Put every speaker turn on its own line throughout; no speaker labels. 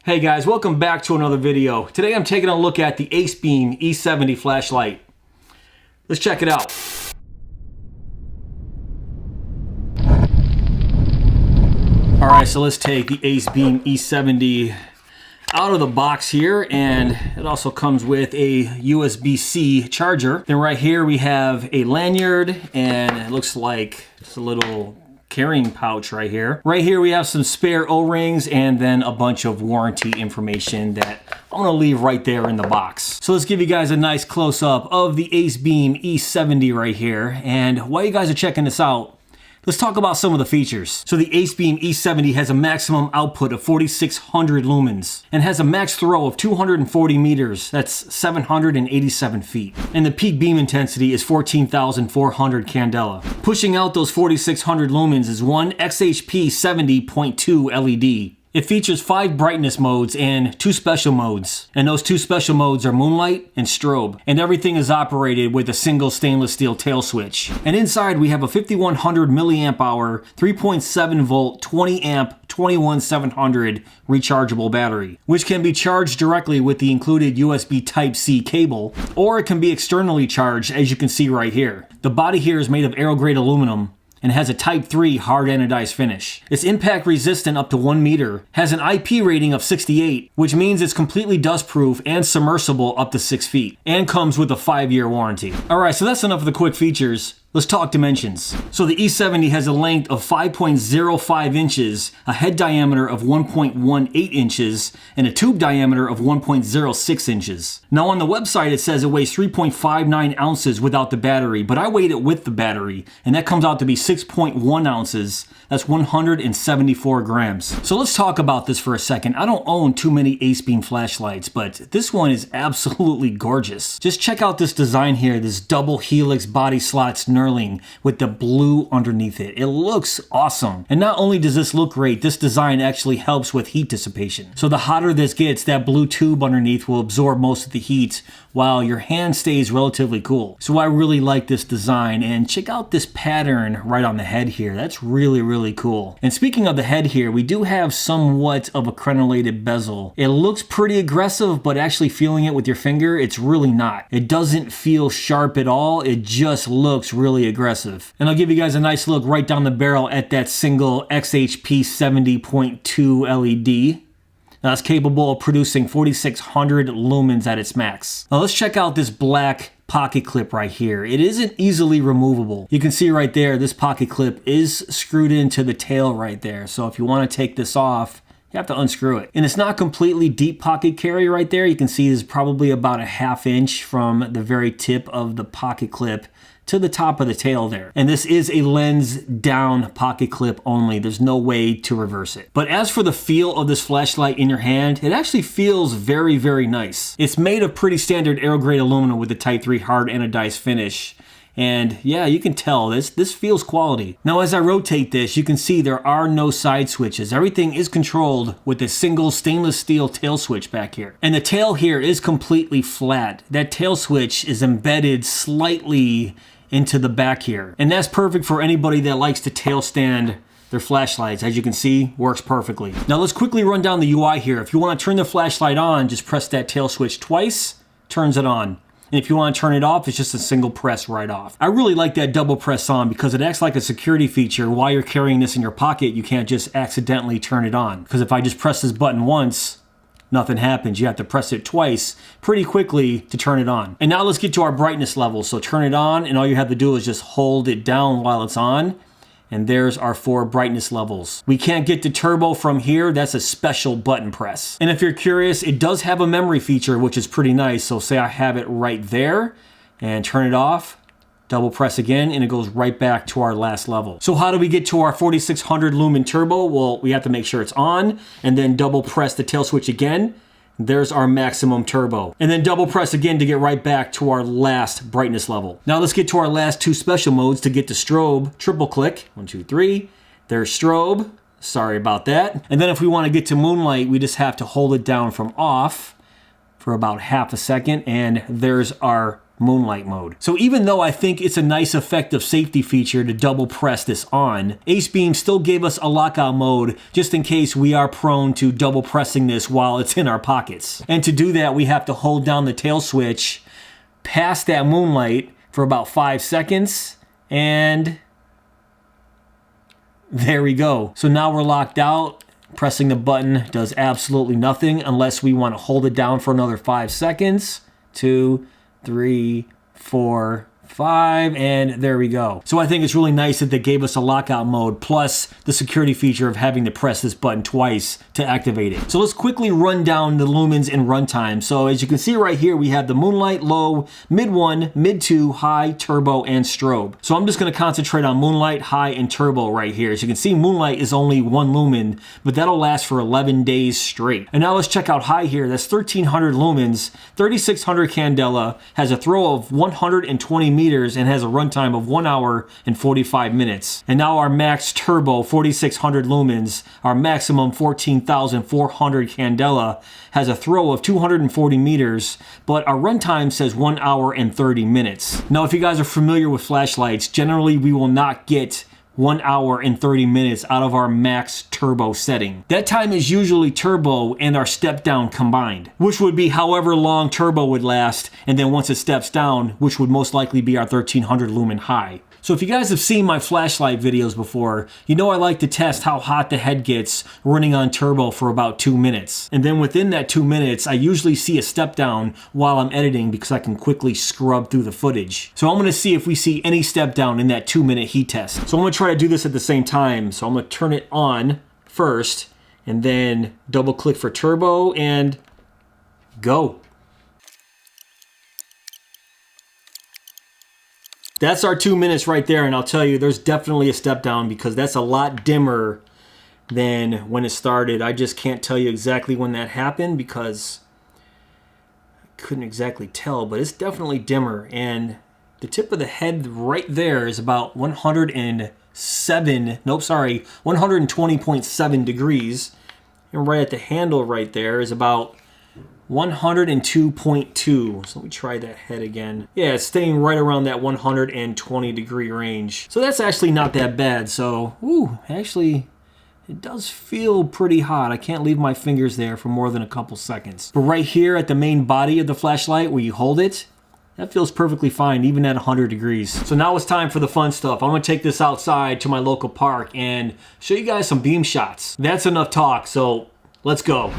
Hey guys, welcome back to another video. Today I'm taking a look at the Acebeam E70 flashlight. Let's check it out. Alright, so let's take the Acebeam E70 out of the box here, and it also comes with a USB-C charger. Then right here we have a lanyard, and it looks like just a little carrying pouch right here. Right here we have some spare O-rings and then a bunch of warranty information that I'm gonna leave right there in the box. So let's give you guys a nice close-up of the Acebeam E70 right here. And while you guys are checking this out, let's talk about some of the features. So the Acebeam E70 has a maximum output of 4,600 lumens and has a max throw of 240 meters. That's 787 feet. And the peak beam intensity is 14,400 candela. Pushing out those 4,600 lumens is one XHP 70.2 LED. It features 5 brightness modes and 2 special modes. And those 2 special modes are moonlight and strobe. And everything is operated with a single stainless steel tail switch. And inside we have a 5100 milliamp hour, 3.7 volt, 20 amp, 21700 rechargeable battery, which can be charged directly with the included USB Type-C cable, or it can be externally charged, as you can see right here. The body here is made of aero-grade aluminum and has a Type 3 hard anodized finish. It's impact resistant up to 1 meter, has an IP rating of 68, which means it's completely dust proof and submersible up to 6 feet, and comes with a 5-year warranty. Alright, so that's enough of the quick features. Let's talk dimensions. So the E70 has a length of 5.05 inches, a head diameter of 1.18 inches, and a tube diameter of 1.06 inches. Now on the website it says it weighs 3.59 ounces without the battery, but I weighed it with the battery, and that comes out to be 6.1 ounces. That's 174 grams. So let's talk about this for a second. I don't own too many Acebeam flashlights, but this one is absolutely gorgeous. Just check out this design here, this double helix body slots knurling with the blue underneath it. It looks awesome. And not only does this look great, this design actually helps with heat dissipation. So the hotter this gets, that blue tube underneath will absorb most of the heat while your hand stays relatively cool. So I really like this design, and check out this pattern right on the head here. That's really cool. And speaking of the head here, we do have somewhat of a crenellated bezel. It looks pretty aggressive, but actually feeling it with your finger, it's really not. It doesn't feel sharp at all. It just looks really aggressive. And I'll give you guys a nice look right down the barrel at that single XHP 70.2 LED. Now it's capable of producing 4,600 lumens at its max. Now let's check out this black pocket clip right here. It isn't easily removable. You can see right there, this pocket clip is screwed into the tail right there. So if you want to take this off, you have to unscrew it. And it's not completely deep pocket carry right there. You can see it's probably about a ½ inch from the very tip of the pocket clip to the top of the tail there. And this is a lens down pocket clip only. There's no way to reverse it. But as for the feel of this flashlight in your hand, it actually feels very nice. It's made of pretty standard aero-grade aluminum with the Type 3 hard anodized finish. And yeah, you can tell this feels quality. Now as I rotate this, you can see there are no side switches. Everything is controlled with a single stainless steel tail switch back here. And the tail here is completely flat. That tail switch is embedded slightly into the back here. And that's perfect for anybody that likes to tail stand their flashlights. As you can see, works perfectly. Now let's quickly run down the UI here. If you want to turn the flashlight on, just press that tail switch twice, turns it on. And if you want to turn it off, it's just a single press right off. I really like that double press on because it acts like a security feature. While you're carrying this in your pocket, you can't just accidentally turn it on. Because if I just press this button once, nothing happens. You have to press it twice pretty quickly to turn it on. And now let's get to our brightness level. So turn it on, and all you have to do is just hold it down while it's on. And there's our 4 brightness levels. We can't get to turbo from here. That's a special button press. And if you're curious, it does have a memory feature, which is pretty nice. So say I have it right there and turn it off, double press again, and it goes right back to our last level. So how do we get to our 4,600 lumen turbo? Well, we have to make sure it's on, and then double press the tail switch again. There's our maximum turbo. And then double press again to get right back to our last brightness level. Now let's get to our last 2 special modes. To get to strobe, triple click, 1, 2, 3. There's strobe, sorry about that. And then if we want to get to moonlight, we just have to hold it down from off for about ½ a second, and there's our moonlight mode. So even though I think it's a nice effective safety feature to double press this on, Acebeam still gave us a lockout mode just in case we are prone to double pressing this while it's in our pockets. And to do that, we have to hold down the tail switch past that moonlight for about 5 seconds, and there we go. So now we're locked out. Pressing the button does absolutely nothing unless we want to hold it down for another 5 seconds. 2, 3, 4, 5, and there we go. So I think it's really nice that they gave us a lockout mode plus the security feature of having to press this button twice to activate it. So let's quickly run down the lumens and runtime. So as you can see right here, we have the Moonlight Low, Mid 1, Mid 2, High, Turbo, and Strobe. So I'm just going to concentrate on Moonlight, High, and Turbo right here. As you can see, Moonlight is only 1 lumen, but that'll last for 11 days straight. And now let's check out High here. That's 1300 lumens, 3600 candela, has a throw of 120 meters, and has a runtime of 1 hour and 45 minutes. And now our max turbo, 4600 lumens, our maximum 14,400 candela, has a throw of 240 meters, but our runtime says 1 hour and 30 minutes. Now, if you guys are familiar with flashlights, generally we will not get 1 hour and 30 minutes out of our max turbo setting. That time is usually turbo and our step down combined, which would be however long turbo would last, and then once it steps down, which would most likely be our 1300 lumen high. So if you guys have seen my flashlight videos before, you know I like to test how hot the head gets running on turbo for about 2 minutes. And then within that 2 minutes, I usually see a step down while I'm editing because I can quickly scrub through the footage. So I'm gonna see if we see any step down in that 2-minute heat test. So I'm gonna try to do this at the same time. So I'm gonna turn it on first and then double click for turbo and go. That's our 2 minutes right there, and I'll tell you, there's definitely a step down because that's a lot dimmer than when it started. I just can't tell you exactly when that happened because I couldn't exactly tell, but it's definitely dimmer. And the tip of the head right there is about 120.7 degrees. And right at the handle right there is about 102.2. So let me try that head again. Yeah, it's staying right around that 120 degree range. So that's actually not that bad. So, actually, it does feel pretty hot. I can't leave my fingers there for more than a couple seconds. But right here at the main body of the flashlight where you hold it, that feels perfectly fine, even at 100 degrees. So now it's time for the fun stuff. I'm gonna take this outside to my local park and show you guys some beam shots. That's enough talk, so let's go.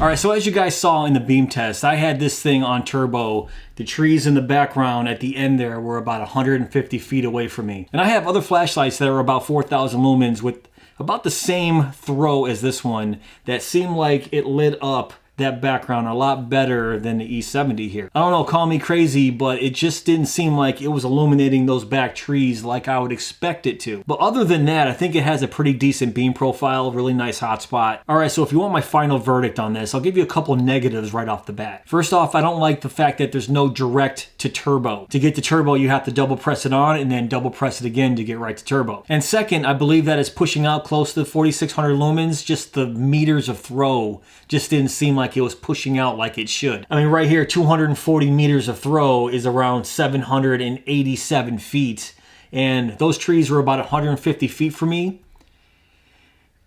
All right, so as you guys saw in the beam test, I had this thing on turbo. The trees in the background at the end there were about 150 feet away from me. And I have other flashlights that are about 4,000 lumens with about the same throw as this one that seemed like it lit up that background a lot better than the E70 here. I don't know, call me crazy, but it just didn't seem like it was illuminating those back trees like I would expect it to. But other than that, I think it has a pretty decent beam profile, really nice hotspot. All right, so if you want my final verdict on this, I'll give you a couple negatives right off the bat. First off, I don't like the fact that there's no direct to turbo. To get to turbo, you have to double press it on and then double press it again to get right to turbo. And second, I believe that it's pushing out close to 4,600 lumens. Just the meters of throw just didn't seem like it was pushing out like it should. I mean, right here, 240 meters of throw is around 787 feet. And those trees were about 150 feet from me.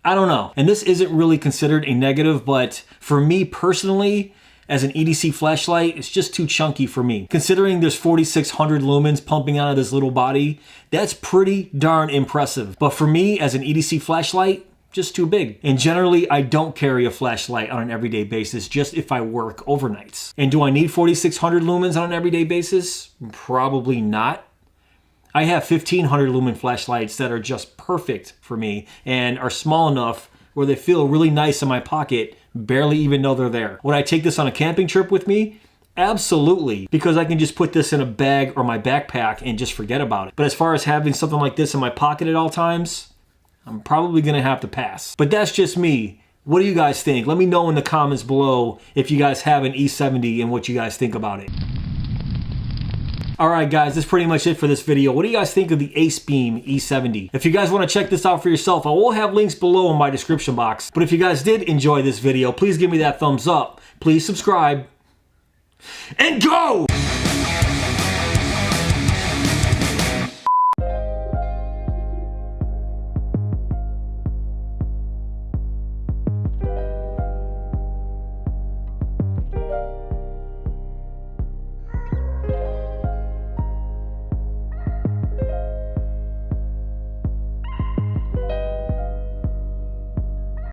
I don't know. And this isn't really considered a negative, but for me personally, as an EDC flashlight, it's just too chunky for me. Considering there's 4,600 lumens pumping out of this little body, that's pretty darn impressive. But for me, as an EDC flashlight, just too big. And generally, I don't carry a flashlight on an everyday basis, just if I work overnights. And do I need 4,600 lumens on an everyday basis? Probably not. I have 1,500 lumen flashlights that are just perfect for me and are small enough where they feel really nice in my pocket, barely even know they're there. Would I take this on a camping trip with me? Absolutely, because I can just put this in a bag or my backpack and just forget about it. But as far as having something like this in my pocket at all times, I'm probably gonna have to pass. But that's just me. What do you guys think? Let me know in the comments below if you guys have an E70 and what you guys think about it. All right, guys, that's pretty much it for this video. What do you guys think of the Acebeam E70? If you guys want to check this out for yourself, I will have links below in my description box. But if you guys did enjoy this video, please give me that thumbs up. Please subscribe. And go!